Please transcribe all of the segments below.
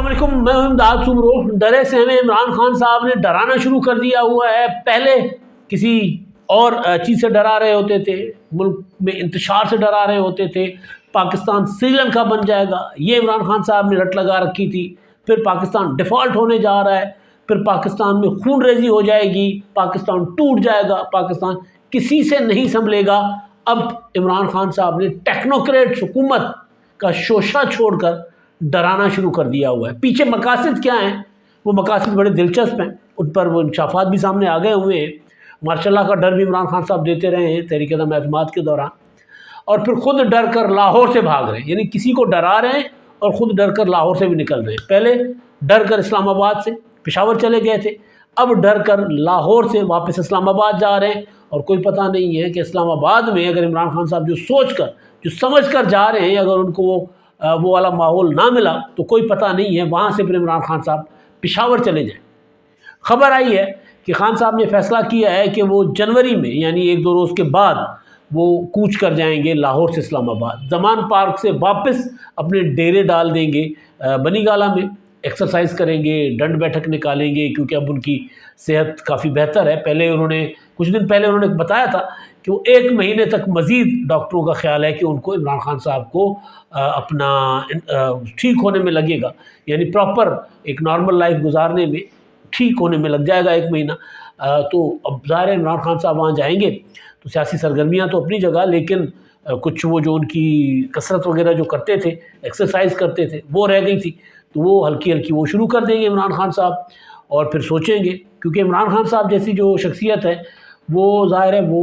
السلام علیکم، میں ہوں امداد سمرو۔ ڈرے سے ہمیں عمران خان صاحب نے ڈرانا شروع کر دیا ہوا ہے۔ پہلے کسی اور چیز سے ڈرا رہے ہوتے تھے، ملک میں انتشار سے ڈرا رہے ہوتے تھے، پاکستان سری لنکا بن جائے گا، یہ عمران خان صاحب نے رٹ لگا رکھی تھی۔ پھر پاکستان ڈیفالٹ ہونے جا رہا ہے، پھر پاکستان میں خون ریزی ہو جائے گی، پاکستان ٹوٹ جائے گا، پاکستان کسی سے نہیں سنبھلے گا۔ اب عمران خان صاحب نے ٹیکنوکریٹ حکومت کا شوشہ چھوڑ کر ڈرانا شروع کر دیا ہوا ہے۔ پیچھے مقاصد کیا ہیں؟ وہ مقاصد بڑے دلچسپ ہیں، ان پر وہ انکشافات بھی سامنے آ گئے ہوئے ہیں۔ ماشاء اللہ کا ڈر بھی عمران خان صاحب دیتے رہے ہیں تحریک عدم اعتماد کے دوران، اور پھر خود ڈر کر لاہور سے بھاگ رہے ہیں، یعنی کسی کو ڈرا رہے ہیں اور خود ڈر کر لاہور سے بھی نکل رہے ہیں۔ پہلے ڈر کر اسلام آباد سے پشاور چلے گئے تھے، اب ڈر کر لاہور سے واپس اسلام آباد جا رہے ہیں، اور کوئی پتہ نہیں ہے کہ اسلام آباد میں اگر عمران خان صاحب جو سوچ کر جو سمجھ کر جا رہے ہیں، اگر ان کو وہ والا ماحول نہ ملا تو کوئی پتہ نہیں ہے، وہاں سے پھر عمران خان صاحب پشاور چلے جائیں۔ خبر آئی ہے کہ خان صاحب نے فیصلہ کیا ہے کہ وہ جنوری میں، یعنی 1-2 روز کے بعد، وہ کوچ کر جائیں گے لاہور سے اسلام آباد، زمان پارک سے واپس اپنے ڈیرے ڈال دیں گے بنی گالہ میں، ایکسرسائز کریں گے، ڈنڈ بیٹھک نکالیں گے، کیونکہ اب ان کی صحت کافی بہتر ہے۔ پہلے کچھ دن پہلے انہوں نے بتایا تھا کہ وہ 1 مہینے تک مزید ڈاکٹروں کا خیال ہے کہ ان کو عمران خان صاحب کو اپنا ٹھیک ہونے میں لگے گا، یعنی پراپر ایک نارمل لائف گزارنے میں ٹھیک ہونے میں لگ جائے گا 1 مہینہ۔ تو اب ظاہر ہے عمران خان صاحب وہاں جائیں گے تو سیاسی سرگرمیاں تو اپنی جگہ، لیکن کچھ وہ جو ان کی کثرت وغیرہ جو کرتے تھے، ایکسرسائز کرتے تھے، وہ رہ گئی تھی، تو وہ ہلکی ہلکی وہ شروع کر دیں گے عمران خان صاحب، اور پھر سوچیں گے، کیونکہ عمران خان صاحب جیسی جو شخصیت ہے وہ ظاہر ہے وہ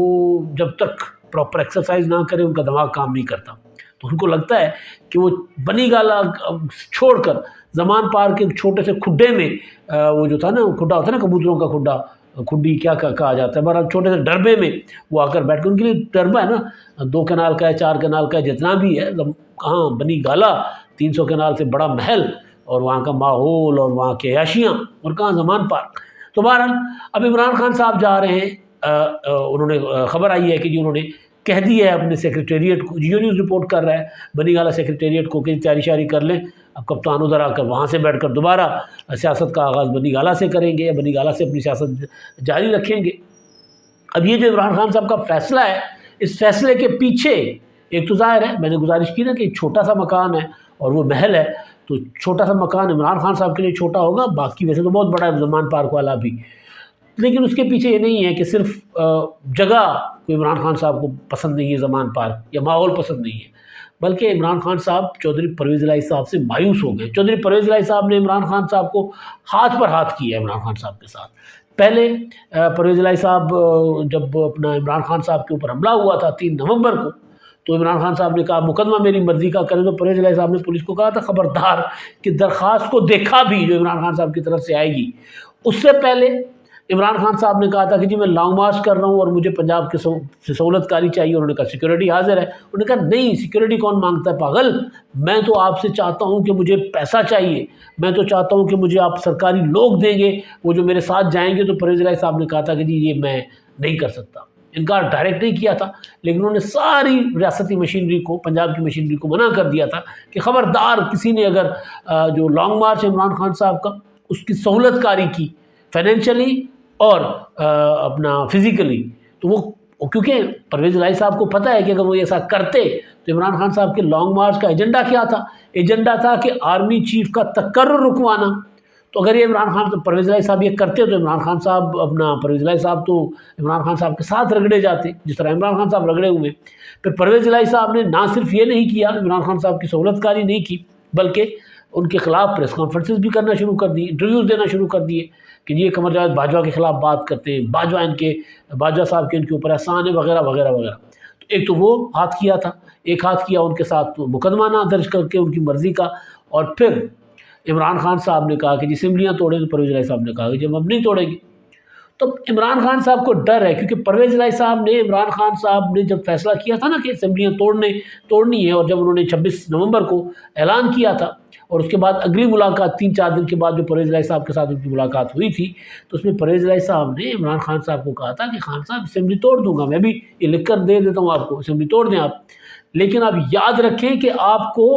جب تک پراپر ایکسرسائز نہ کرے ان کا دماغ کام نہیں کرتا، تو ان کو لگتا ہے کہ وہ بنی گالہ چھوڑ کر زمان پارک کے چھوٹے سے کھڈے میں، وہ جو تھا نا، کھڈا ہوتا ہے نا کبوتروں کا کھڈا، کھڈی کیا کہا جاتا ہے، بہرحال چھوٹے سے ڈربے میں وہ آ کر بیٹھ کے، ان کے لیے ڈربہ ہے نا 2 کنال کا ہے، 4 کنال کا ہے، جتنا بھی ہے، کہاں بنی گالہ 300 کنال سے بڑا محل، اور وہاں کا ماحول اور وہاں کے عیاشیاں، اور کہاں زمان پارک۔ تو بہرحال اب عمران خان صاحب جا رہے ہیں، انہوں نے خبر آئی ہے کہ جی انہوں نے کہہ دیا ہے اپنے سیکریٹریٹ کو، جیو نیوز رپورٹ کر رہا ہے بنی گالہ سیکریٹریٹ کو کہ تیاری شیاری کر لیں، اب کپتان ادھر آ کر وہاں سے بیٹھ کر دوبارہ سیاست کا آغاز بنی گالہ سے کریں گے، یا بنی گالہ سے اپنی سیاست جاری رکھیں گے۔ اب یہ جو عمران خان صاحب کا فیصلہ ہے، اس فیصلے کے پیچھے ایک تو ظاہر ہے، میں نے گزارش کی نا کہ ایک چھوٹا سا مکان ہے اور وہ محل ہے، تو چھوٹا سا مکان عمران خان صاحب کے لیے چھوٹا ہوگا، باقی ویسے تو بہت بڑا ہے زمان پارک والا بھی، لیکن اس کے پیچھے یہ نہیں ہے کہ صرف جگہ کوئی عمران خان صاحب کو پسند نہیں ہے، زمان پارک یا ماحول پسند نہیں ہے، بلکہ عمران خان صاحب چودھری پرویز الہی صاحب سے مایوس ہو گئے۔ چودھری پرویز الہی صاحب نے عمران خان صاحب کو ہاتھ پر ہاتھ کیا ہے عمران خان صاحب کے ساتھ۔ پہلے پرویز الہی صاحب جب اپنا عمران خان صاحب کے اوپر حملہ ہوا تھا 3 نومبر کو، تو عمران خان صاحب نے کہا مقدمہ میری مرضی کا کریں، تو پرویز الہی صاحب نے پولیس کو کہا تھا خبردار کہ درخواست کو دیکھا بھی جو عمران خان صاحب کی طرف سے آئے گی۔ اس سے پہلے عمران خان صاحب نے کہا تھا کہ جی میں لانگ مارچ کر رہا ہوں اور مجھے پنجاب کے سہولت کاری چاہیے، انہوں نے کہا سیکورٹی حاضر ہے، انہوں نے کہا نہیں سیکورٹی کون مانگتا ہے پاگل، میں تو آپ سے چاہتا ہوں کہ مجھے پیسہ چاہیے، میں تو چاہتا ہوں کہ مجھے آپ سرکاری لوگ دیں گے وہ جو میرے ساتھ جائیں گے۔ تو پرویز الہی صاحب نے کہا تھا کہ جی یہ میں نہیں کر سکتا، انکار ڈائریکٹ نہیں کیا تھا، لیکن انہوں نے ساری ریاستی مشینری کو، پنجاب کی مشینری کو منع کر دیا تھا کہ خبردار کسی نے اگر جو لانگ مارچ عمران خان صاحب کا اس کی سہولت کاری کی فائنینشلی اور اپنا فزیکلی، تو وہ کیونکہ پرویز الہی صاحب کو پتہ ہے کہ اگر وہ ایسا کرتے تو عمران خان صاحب کے لانگ مارچ کا ایجنڈا کیا تھا؟ ایجنڈا تھا کہ آرمی چیف کا تقرر رکوانا۔ تو اگر یہ عمران خان پرویز الہی صاحب یہ کرتے تو عمران خان صاحب پرویز الہی صاحب تو عمران خان صاحب کے ساتھ رگڑے جاتے، جس طرح عمران خان صاحب رگڑے ہوئے۔ پھر پرویز الہی صاحب نے نہ صرف یہ نہیں کیا، عمران خان صاحب کی سہولت کاری نہیں کی، بلکہ ان کے خلاف پریس کانفرنسز بھی کرنا شروع کر دی، انٹرویوز دینا شروع کر دیے کہ یہ قمر جاوید باجوہ کے خلاف بات کرتے ہیں، باجوہ صاحب کے ان کے اوپر احسان ہے وغیرہ وغیرہ وغیرہ۔ تو ایک تو وہ ہاتھ کیا تھا، ایک ہاتھ کیا ان کے ساتھ مقدمہ نہ درج کر کے ان کی مرضی کا، اور پھر عمران خان صاحب نے کہا کہ جی اسمبلیاں توڑیں، تو پرویز الہی صاحب نے کہا کہ جب ہم نہیں توڑیں گے۔ تو عمران خان صاحب کو ڈر ہے، کیونکہ پرویز الہی صاحب نے عمران خان صاحب نے جب فیصلہ کیا تھا نا کہ اسمبلیاں توڑنی ہے، اور جب انہوں نے 26 نومبر کو اعلان کیا تھا، اور اس کے بعد اگلی ملاقات 3-4 دن کے بعد جو پرویز الہی صاحب کے ساتھ ان کی ملاقات ہوئی تھی، تو اس میں پرویز الہی صاحب نے عمران خان صاحب کو کہا تھا کہ خان صاحب اسمبلی توڑ دوں گا، میں بھی یہ لکھ کر دے دیتا ہوں آپ کو، اسمبلی توڑ دیں آپ، لیکن آپ یاد رکھیں کہ آپ کو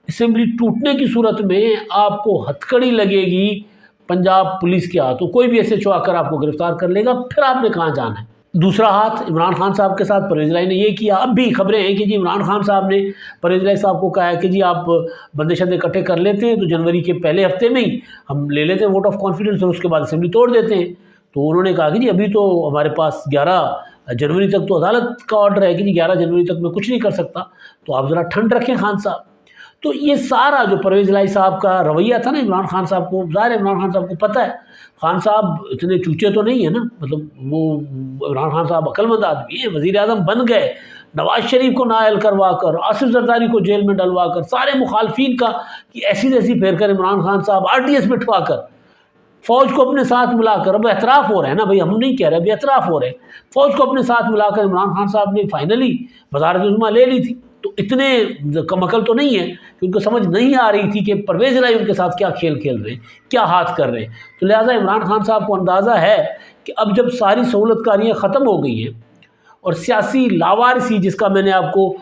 اسمبلی ٹوٹنے کی صورت میں آپ کو ہتھکڑی لگے گی پنجاب پولیس کے ہاتھوں، کوئی بھی ایسے ایچ او آ کر آپ کو گرفتار کر لے گا، پھر آپ نے کہاں جانا ہے۔ دوسرا ہاتھ عمران خان صاحب کے ساتھ پرویز الہی نے یہ کیا۔ اب بھی خبریں ہیں کہ جی عمران خان صاحب نے پرویز الہی صاحب کو کہا ہے کہ جی آپ بندے شندے اکٹھے کر لیتے ہیں تو جنوری کے پہلے ہفتے میں ہی ہم لے لیتے ہیں ووٹ آف کانفیڈنس اور اس کے بعد اسمبلی توڑ دیتے ہیں۔ تو انہوں نے کہا کہ جی ابھی تو ہمارے پاس 11 جنوری تک تو عدالت کا آرڈر ہے کہ جی 11 جنوری تک میں کچھ نہیں کر سکتا، تو آپ ذرا ٹھنڈ رکھیں خان صاحب۔ تو یہ سارا جو پرویز الہی صاحب کا رویہ تھا نا عمران خان صاحب کو، ظاہر ہے عمران خان صاحب کو پتہ ہے خان صاحب اتنے چوچے تو نہیں ہیں نا، مطلب وہ عمران خان صاحب عقل مند آدمی ہیں، وزیر اعظم بن گئے، نواز شریف کو نااہل کروا کر، آصف زرداری کو جیل میں ڈلوا کر، سارے مخالفین کا کہ ایسی جیسی پھیر کر عمران خان صاحب RTS بٹھوا کر، فوج کو اپنے ساتھ ملا کر، اب اعتراف ہو رہے ہیں نا بھائی، ہم نہیں کہہ رہے، ابھی اعتراف ہو رہے ہیں، فوج کو اپنے ساتھ ملا کر عمران خان صاحب نے فائنلی وزارت عظمیٰ لے لی تھی۔ تو اتنے کم عقل تو نہیں ہے کہ ان کو سمجھ نہیں آ رہی تھی کہ پرویز الہی ان کے ساتھ کیا کھیل کھیل رہے ہیں، کیا ہاتھ کر رہے ہیں۔ تو لہٰذا عمران خان صاحب کو اندازہ ہے کہ اب جب ساری سہولت کاریاں ختم ہو گئی ہیں اور سیاسی لاوارثی، جس کا میں نے آپ کو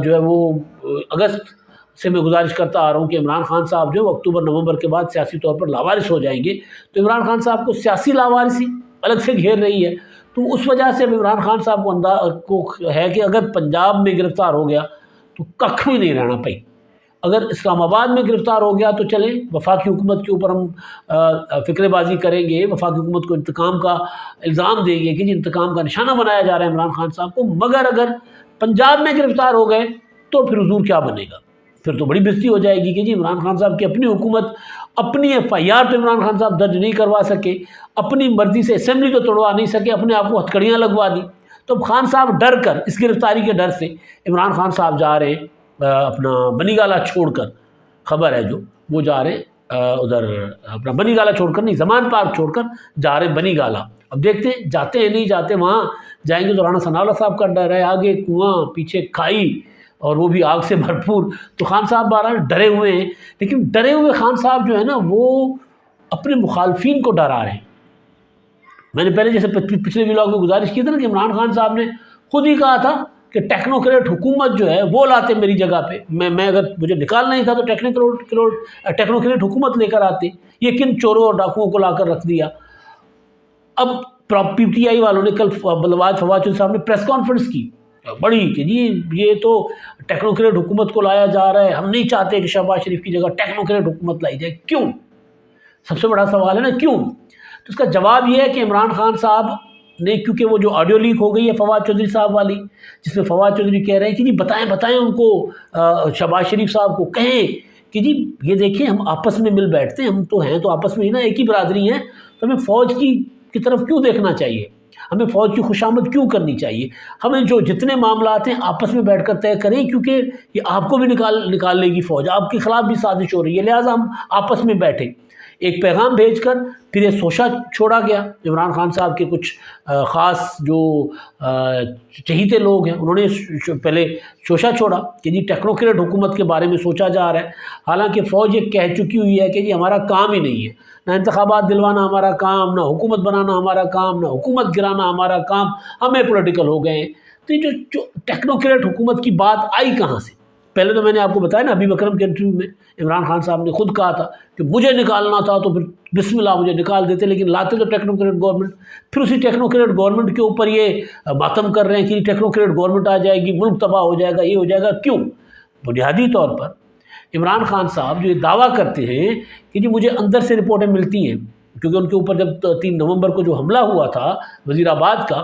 جو ہے وہ اگست سے میں گزارش کرتا آ رہا ہوں کہ عمران خان صاحب جو اکتوبر نومبر کے بعد سیاسی طور پر لاوارث ہو جائیں گے، تو عمران خان صاحب کو سیاسی لاوارثی الگ سے گھیر رہی ہے۔ تو اس وجہ سے اب عمران خان صاحب کو ہے کہ اگر پنجاب میں گرفتار ہو گیا تو ککھ بھی نہیں رہنا پئی، اگر اسلام آباد میں گرفتار ہو گیا تو چلیں وفاقی حکومت کے اوپر ہم فکر بازی کریں گے، وفاقی حکومت کو انتقام کا الزام دیں گے کہ جی انتقام کا نشانہ بنایا جا رہا ہے عمران خان صاحب کو، مگر اگر پنجاب میں گرفتار ہو گئے تو پھر حضور کیا بنے گا، پھر تو بڑی بےزتی ہو جائے گی کہ جی عمران خان صاحب کی اپنی حکومت، اپنی FIR تو عمران خان صاحب درج نہیں کروا سکے، اپنی مرضی سے اسمبلی تو توڑوا نہیں سکے، اپنے آپ کو ہتھکڑیاں لگوا دی۔ تو اب خان صاحب ڈر کر، اس گرفتاری کے ڈر سے عمران خان صاحب جا رہے ہیں اپنا بنی گالہ چھوڑ کر، خبر ہے جو وہ جا رہے ہیں ادھر اپنا بنی گالہ چھوڑ کر نہیں، زمان پارک چھوڑ کر جا رہے ہیں بنی گالہ۔ اب دیکھتے ہیں جاتے ہیں نہیں جاتے، وہاں جائیں گے تو رانا ثناء اللہ صاحب کا ڈر ہے، آگے کنواں پیچھے کھائی اور وہ بھی آگ سے بھرپور، تو خان صاحب بہرحال ڈرے ہوئے ہیں، لیکن ڈرے ہوئے خان صاحب جو ہے نا وہ اپنے مخالفین کو ڈرا رہے ہیں۔ میں نے پہلے جیسے پچھلے ولاگ میں گزارش کی تھی نا کہ عمران خان صاحب نے خود ہی کہا تھا کہ ٹیکنوکریٹ حکومت جو ہے وہ لاتے میری جگہ پہ، میں اگر مجھے نکالنا ہی تھا تو ٹیکنوکریٹ حکومت لے کر آتے، یہ کن چوروں اور ڈاکوؤں کو لا کر رکھ دیا۔ اب PTI والوں نے کل فواد چودھری صاحب نے پریس کانفرنس کی بڑی کہ جی یہ تو ٹیکنوکریٹ حکومت کو لایا جا رہا ہے، ہم نہیں چاہتے کہ شہباز شریف کی جگہ ٹیکنوکریٹ حکومت لائی جائے، کیوں؟ سب سے بڑا سوال ہے نا کیوں؟ تو اس کا جواب یہ ہے کہ عمران خان صاحب نے، کیونکہ وہ جو آڈیو لیک ہو گئی ہے فواد چودھری صاحب والی، جس میں فواد چودھری کہہ رہے ہیں کہ جی بتائیں ان کو، شہباز شریف صاحب کو کہیں کہ جی یہ دیکھیں ہم آپس میں مل بیٹھتے ہیں، ہم تو ہیں تو آپس میں ہی نا، ایک ہی برادری ہیں، تو ہمیں فوج کی طرف کیوں دیکھنا چاہیے، ہمیں فوج کی خوشامد کیوں کرنی چاہیے، ہمیں جو جتنے معاملات ہیں آپس میں بیٹھ کر طے کریں، کیونکہ یہ آپ کو بھی نکال لے گی فوج، آپ کے خلاف بھی سازش ہو رہی ہے، لہٰذا ہم آپس میں بیٹھیں۔ ایک پیغام بھیج کر پھر یہ سوشا چھوڑا گیا، عمران خان صاحب کے کچھ خاص جو چہیتے لوگ ہیں انہوں نے پہلے سوشا چھوڑا کہ جی ٹیکنوکریٹ حکومت کے بارے میں سوچا جا رہا ہے، حالانکہ فوج یہ کہہ چکی ہوئی ہے کہ جی ہمارا کام ہی نہیں ہے، نہ انتخابات دلوانا ہمارا کام، نہ حکومت بنانا ہمارا کام، نہ حکومت گرانا ہمارا کام، ہمیں پولیٹیکل ہو گئے ہیں۔ تو یہ جو ٹیکنوکریٹ حکومت کی بات آئی کہاں سے؟ پہلے تو میں نے آپ کو بتایا نا حبیب اکرم کے انٹرویو میں عمران خان صاحب نے خود کہا تھا کہ مجھے نکالنا تھا تو پھر بسم اللہ مجھے نکال دیتے، لیکن لاتے تو ٹیکنوکریٹ گورنمنٹ، پھر اسی ٹیکنوکریٹ گورنمنٹ کے اوپر یہ ماتم کر رہے ہیں کہ ٹیکنوکریٹ گورنمنٹ آ جائے گی، ملک تباہ ہو جائے گا، یہ ہو جائے گا۔ کیوں؟ بنیادی طور پر عمران خان صاحب جو یہ دعویٰ کرتے ہیں کہ جی مجھے اندر سے رپورٹیں ملتی ہیں، کیونکہ ان کے اوپر جب 3 نومبر کو جو حملہ ہوا تھا وزیر آباد کا،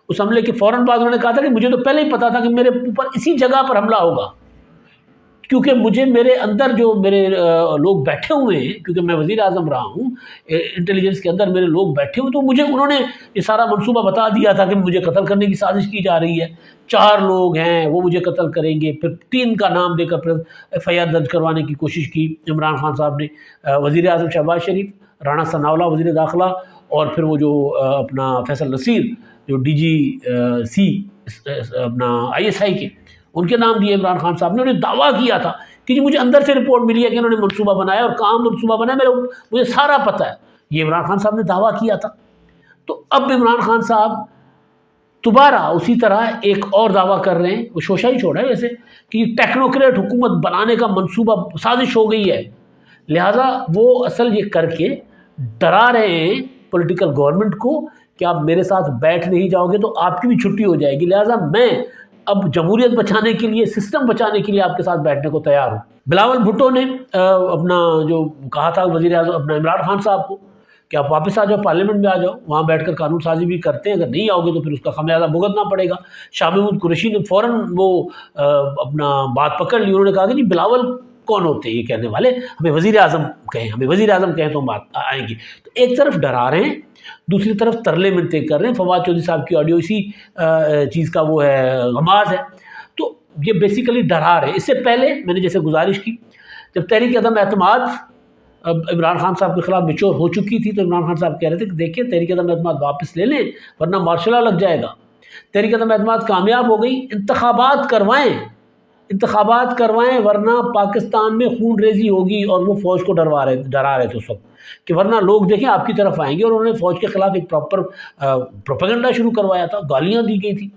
اس حملے کے فوراً بعد انہوں نے کہا تھا کہ مجھے تو پہلے ہی پتا تھا کہ میرے اوپر اسی جگہ پر حملہ ہوگا، کیونکہ مجھے میرے اندر جو میرے لوگ بیٹھے ہوئے ہیں، کیونکہ میں وزیر اعظم رہا ہوں، انٹیلیجنس کے اندر میرے لوگ بیٹھے ہوئے، تو مجھے انہوں نے یہ سارا منصوبہ بتا دیا تھا کہ مجھے قتل کرنے کی سازش کی جا رہی ہے، 4 لوگ ہیں وہ مجھے قتل کریں گے، پھر 3 کا نام دے کر FIR درج کروانے کی کوشش کی عمران خان صاحب نے، وزیر اعظم شہباز شریف، رانا ثناء اللہ وزیر داخلہ، اور پھر وہ جو اپنا فیصل نصیر جو DGC اپنا ISI کے، ان کے نام دیے عمران خان صاحب نے۔ انہوں نے دعویٰ کیا تھا کہ جی مجھے اندر سے رپورٹ ملی ہے کہ انہوں نے منصوبہ بنایا اور کام منصوبہ بنایا، مجھے سارا پتہ ہے، یہ عمران خان صاحب نے دعویٰ کیا تھا۔ تو اب عمران خان صاحب دوبارہ اسی طرح ایک اور دعویٰ کر رہے ہیں، وہ شوشہ ہی چھوڑا ہے ویسے، کہ ٹیکنوکریٹ حکومت بنانے کا منصوبہ سازش ہو گئی ہے، لہٰذا وہ اصل یہ کر کے ڈرا رہے ہیں پولیٹیکل گورنمنٹ کو کہ آپ میرے ساتھ بیٹھ نہیں جاؤ گے تو آپ کی بھی چھٹی ہو جائے گی، لہٰذا میں اب جمہوریت بچانے کے لیے، سسٹم بچانے کے لیے آپ کے ساتھ بیٹھنے کو تیار ہوں۔ بلاول بھٹو نے اپنا جو کہا تھا وزیر اعظم اپنا عمران خان صاحب کو کہ آپ واپس آ جاؤ، پارلیمنٹ میں آ جاؤ، وہاں بیٹھ کر قانون سازی بھی کرتے ہیں، اگر نہیں آؤ گے تو پھر اس کا خمیازہ بھگتنا پڑے گا۔ شاہ محمود قریشی نے فوراً وہ اپنا بات پکڑ لی، انہوں نے کہا کہ جی بلاول کون ہوتے ہیں یہ کہنے والے، ہمیں وزیر اعظم کہیں، ہمیں وزیر اعظم کہیں تو ہم آئیں گے۔ تو ایک طرف ڈرا رہے ہیں، دوسری طرف ترلے منتے کر رہے ہیں۔ فواد چودھری صاحب کی آڈیو اسی چیز کا وہ ہے، غماز ہے۔ تو یہ بیسیکلی ڈرا رہے ہیں۔ اس سے پہلے میں نے جیسے گزارش کی، جب تحریک عدم اعتماد عمران خان صاحب کے خلاف میچور ہو چکی تھی تو عمران خان صاحب کہہ رہے تھے کہ دیکھیں تحریک عدم اعتماد واپس لے لیں ورنہ مارشل لا لگ جائے گا۔ تحریک عدم اعتماد کامیاب ہو گئی، انتخابات کروائیں ورنہ پاکستان میں خون ریزی ہوگی، اور وہ فوج کو ڈرا رہے تھے اس وقت کہ ورنہ لوگ دیکھیں آپ کی طرف آئیں گے، اور انہوں نے فوج کے خلاف ایک پراپر پروپیگنڈا شروع کروایا تھا، گالیاں دی گئی تھی۔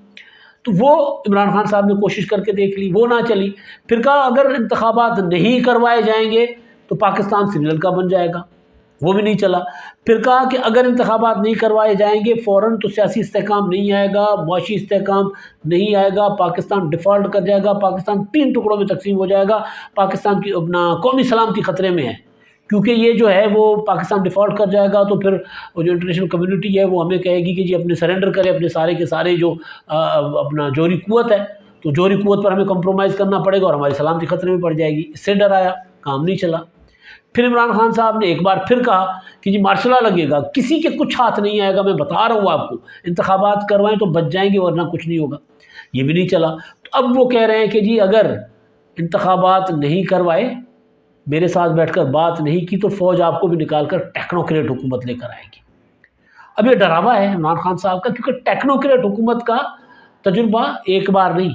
تو وہ عمران خان صاحب نے کوشش کر کے دیکھ لی، وہ نہ چلی۔ پھر کہا اگر انتخابات نہیں کروائے جائیں گے تو پاکستان سری لنکا بن جائے گا، وہ بھی نہیں چلا۔ پھر کہا کہ اگر انتخابات نہیں کروائے جائیں گے فوراً تو سیاسی استحکام نہیں آئے گا، معاشی استحکام نہیں آئے گا، پاکستان ڈیفالٹ کر جائے گا، پاکستان 3 ٹکڑوں میں تقسیم ہو جائے گا، پاکستان کی اپنا قومی سلامتی خطرے میں ہے، کیونکہ یہ جو ہے وہ پاکستان ڈیفالٹ کر جائے گا تو پھر وہ جو انٹرنیشنل کمیونٹی ہے وہ ہمیں کہے گی کہ جی اپنے سرنڈر کرے اپنے سارے کے سارے جو اپنا جوہری قوت ہے، تو جوہری قوت پر ہمیں کمپرومائز کرنا پڑے گا اور ہماری سلامتی خطرے میں پڑ جائے گی۔ اس سے ڈرایا، کام نہیں چلا۔ پھر عمران خان صاحب نے ایک بار پھر کہا کہ جی مارشل لا لگے گا، کسی کے کچھ ہاتھ نہیں آئے گا، میں بتا رہا ہوں آپ کو، انتخابات کروائیں تو بچ جائیں گے ورنہ کچھ نہیں ہوگا، یہ بھی نہیں چلا۔ تو اب وہ کہہ رہے ہیں کہ جی اگر انتخابات نہیں کروائے، میرے ساتھ بیٹھ کر بات نہیں کی تو فوج آپ کو بھی نکال کر ٹیکنوکریٹ حکومت لے کر آئے گی۔ اب یہ ڈراوا ہے عمران خان صاحب کا، کیونکہ ٹیکنوکریٹ حکومت کا تجربہ ایک بار نہیں،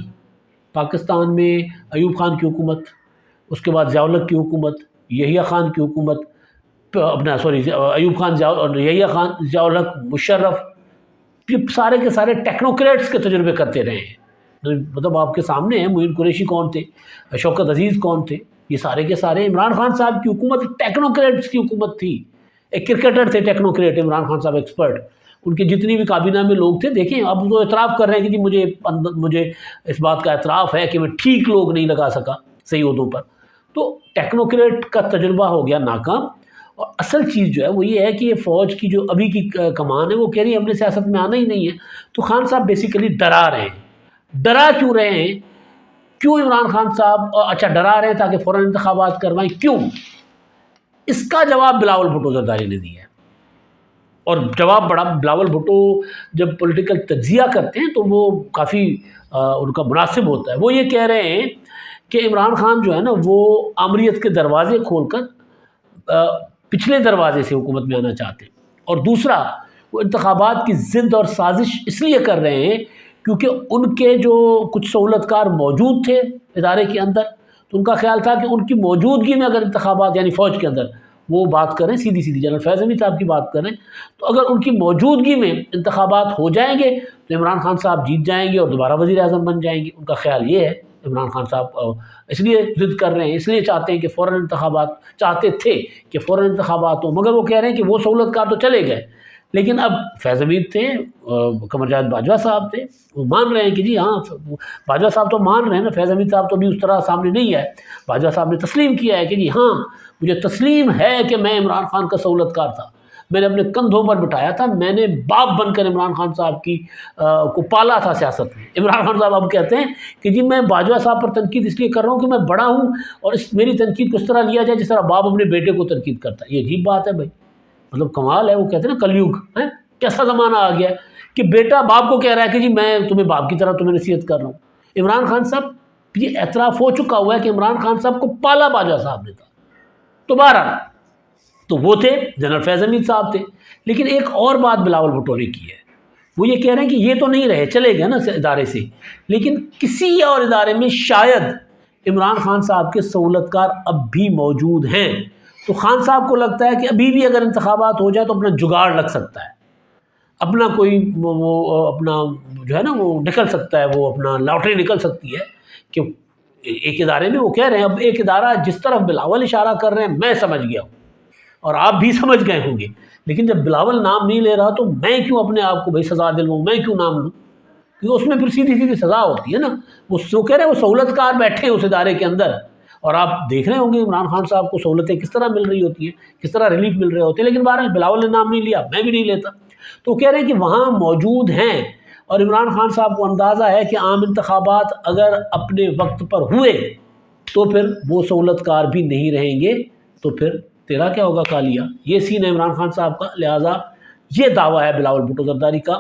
پاکستان میں ایوب خان کی حکومت، اس کے بعد ضیاء الحق کی حکومت، یحییٰ خان کی حکومت، ایوب خان یحییٰ خان، ضیاء الحق، مشرف، یہ سارے کے سارے ٹیکنوکریٹس کے تجربے کرتے رہے ہیں۔ مطلب آپ کے سامنے ہیں، معین قریشی کون تھے، شوکت عزیز کون تھے، یہ سارے کے سارے۔ عمران خان صاحب کی حکومت ٹیکنوکریٹس کی حکومت تھی، ایک کرکٹر تھے ٹیکنوکریٹ عمران خان صاحب، ایکسپرٹ، ان کے جتنی بھی کابینہ میں لوگ تھے، دیکھیں اب وہ اعتراف کر رہے ہیں کہ جی مجھے اس بات کا اعتراف ہے کہ میں ٹھیک لوگ نہیں لگا سکا صحیح عہدوں پر۔ تو ٹیکنوکریٹ کا تجربہ ہو گیا ناکام، اور اصل چیز جو ہے وہ یہ ہے کہ یہ فوج کی جو ابھی کی کمان ہے وہ کہہ رہی ہے ہم نے سیاست میں آنا ہی نہیں ہے۔ تو خان صاحب بیسیکلی ڈرا رہے ہیں۔ ڈرا کیوں رہے ہیں؟ کیوں عمران خان صاحب اچھا ڈرا رہے ہیں تاکہ فوراً انتخابات کروائیں؟ کیوں؟ اس کا جواب بلاول بھٹو زرداری نے دیا ہے، اور جواب بڑا بلاول بھٹو جب پولیٹیکل تجزیہ کرتے ہیں تو وہ کافی ان کا مناسب ہوتا ہے۔ وہ یہ کہہ رہے ہیں کہ عمران خان جو ہے نا وہ آمریت کے دروازے کھول کر پچھلے دروازے سے حکومت میں آنا چاہتے ہیں، اور دوسرا وہ انتخابات کی ضد اور سازش اس لیے کر رہے ہیں کیونکہ ان کے جو کچھ سہولت کار موجود تھے ادارے کے اندر، تو ان کا خیال تھا کہ ان کی موجودگی میں اگر انتخابات یعنی فوج کے اندر وہ بات کریں، سیدھی جنرل فیض حمید صاحب کی بات کریں، تو اگر ان کی موجودگی میں انتخابات ہو جائیں گے تو عمران خان صاحب جیت جائیں گے اور دوبارہ وزیر اعظم بن جائیں گے۔ ان کا خیال یہ ہے، عمران خان صاحب اس لیے ضد کر رہے ہیں، اس لیے چاہتے ہیں کہ فوراً انتخابات، چاہتے تھے کہ فوراً انتخابات ہوں، مگر وہ کہہ رہے ہیں کہ وہ سہولت کار تو چلے گئے، لیکن اب فیض حمید تھے، قمر جاوید باجوہ صاحب تھے، وہ مان رہے ہیں کہ جی ہاں باجوہ صاحب تو مان رہے ہیں نا، فیض حمید صاحب تو بھی اس طرح سامنے نہیں آئے، باجوہ صاحب نے تسلیم کیا ہے کہ جی ہاں مجھے تسلیم ہے کہ میں عمران خان کا سہولت کار تھا، میں نے اپنے کندھوں پر بٹھایا تھا، میں نے باپ بن کر عمران خان صاحب کی کو پالا تھا سیاست میں۔ عمران خان صاحب اب کہتے ہیں کہ جی میں باجوہ صاحب پر تنقید اس لیے کر رہا ہوں کہ میں بڑا ہوں اور میری تنقید کو اس طرح لیا جائے جس طرح باپ اپنے بیٹے کو تنقید کرتا ہے۔ یہ عجیب بات ہے بھائی، مطلب کمال ہے۔ وہ کہتے ہیں نا کلیوگ ہے، کیسا زمانہ آ گیا کہ بیٹا باپ کو کہہ رہا ہے کہ جی میں تمہیں باپ کی طرح تمہیں نصیحت کر رہا ہوں۔ عمران خان صاحب یہ اعتراف ہو چکا ہوا ہے کہ عمران خان صاحب کو پالا باجوہ صاحب نے تھا۔ دوبارہ تو وہ تھے جنرل فیض حمید صاحب تھے، لیکن ایک اور بات بلاول بھٹو نے کی ہے، وہ یہ کہہ رہے ہیں کہ یہ تو نہیں رہے، چلے گئے نا ادارے سے، لیکن کسی اور ادارے میں شاید عمران خان صاحب کے سہولت کار اب بھی موجود ہیں، تو خان صاحب کو لگتا ہے کہ ابھی بھی اگر انتخابات ہو جائے تو اپنا جگاڑ لگ سکتا ہے۔ اپنا کوئی وہ اپنا جو ہے نا وہ نکل سکتا ہے، وہ اپنا لاٹری نکل سکتی ہے کہ ایک ادارے میں وہ کہہ رہے ہیں، اب ایک ادارہ جس طرف بلاول اشارہ کر رہے ہیں میں سمجھ گیا ہوں اور آپ بھی سمجھ گئے ہوں گے، لیکن جب بلاول نام نہیں لے رہا تو میں کیوں اپنے آپ کو بھائی سزا دلواؤں، میں کیوں نام لوں؟ کیونکہ اس میں پھر سیدھی سیدھی سزا ہوتی ہے نا۔ وہ کہہ رہے ہیں وہ سہولت کار بیٹھے ہیں اس ادارے کے اندر، اور آپ دیکھ رہے ہوں گے عمران خان صاحب کو سہولتیں کس طرح مل رہی ہوتی ہیں، کس طرح ریلیف مل رہے ہوتے ہیں، لیکن بہرحال بلاول نے نام نہیں لیا، میں بھی نہیں لیتا۔ تو وہ کہہ رہے ہیں کہ وہاں موجود ہیں، اور عمران خان صاحب کو اندازہ ہے کہ عام انتخابات اگر اپنے وقت پر ہوئے تو پھر وہ سہولت کار بھی نہیں رہیں گے، تو پھر تیرا کیا ہوگا کالیا۔ یہ سین ہے عمران خان صاحب کا۔ لہٰذا یہ دعویٰ ہے بلاول بھٹو زرداری کا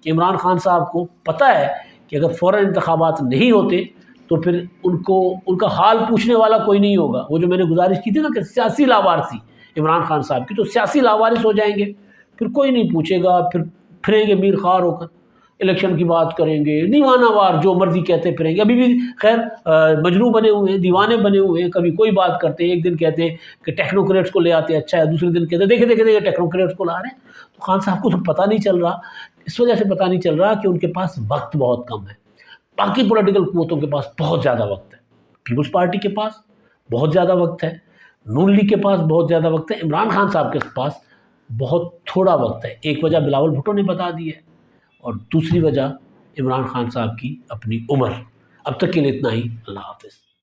کہ عمران خان صاحب کو پتہ ہے کہ اگر فوراً انتخابات نہیں ہوتے تو پھر ان کا حال پوچھنے والا کوئی نہیں ہوگا۔ وہ جو میں نے گزارش کی تھی نا کہ سیاسی لاوارثی عمران خان صاحب کی، تو سیاسی لاوارث ہو جائیں گے، پھر کوئی نہیں پوچھے گا، پھر پھریں گے میر خوار ہو کر، الیکشن کی بات کریں گے، دیوانہ وار جو مرضی کہتے پھریں گے۔ ابھی بھی خیر مجنو بنے ہوئے ہیں، دیوانے بنے ہوئے ہیں، کبھی کوئی بات کرتے ہیں، ایک دن کہتے ہیں کہ ٹیکنوکریٹس کو لے آتے ہیں، اچھا ہے، دوسرے دن کہتے ہیں دیکھے ٹیکنوکریٹس کو لا رہے ہیں۔ تو خان صاحب کو تو پتہ نہیں چل رہا، اس وجہ سے پتہ نہیں چل رہا کہ ان کے پاس وقت بہت کم ہے۔ باقی پولیٹیکل قوتوں کے پاس بہت زیادہ وقت ہے، پیپلز پارٹی کے پاس بہت زیادہ وقت ہے، نون لیگ کے پاس بہت زیادہ وقت ہے، عمران خان صاحب کے پاس بہت تھوڑا وقت ہے۔ ایک وجہ بلاول بھٹو نے بتا دی ہے، اور دوسری وجہ عمران خان صاحب کی اپنی عمر۔ اب تک کے لیے اتنا ہی، اللہ حافظ۔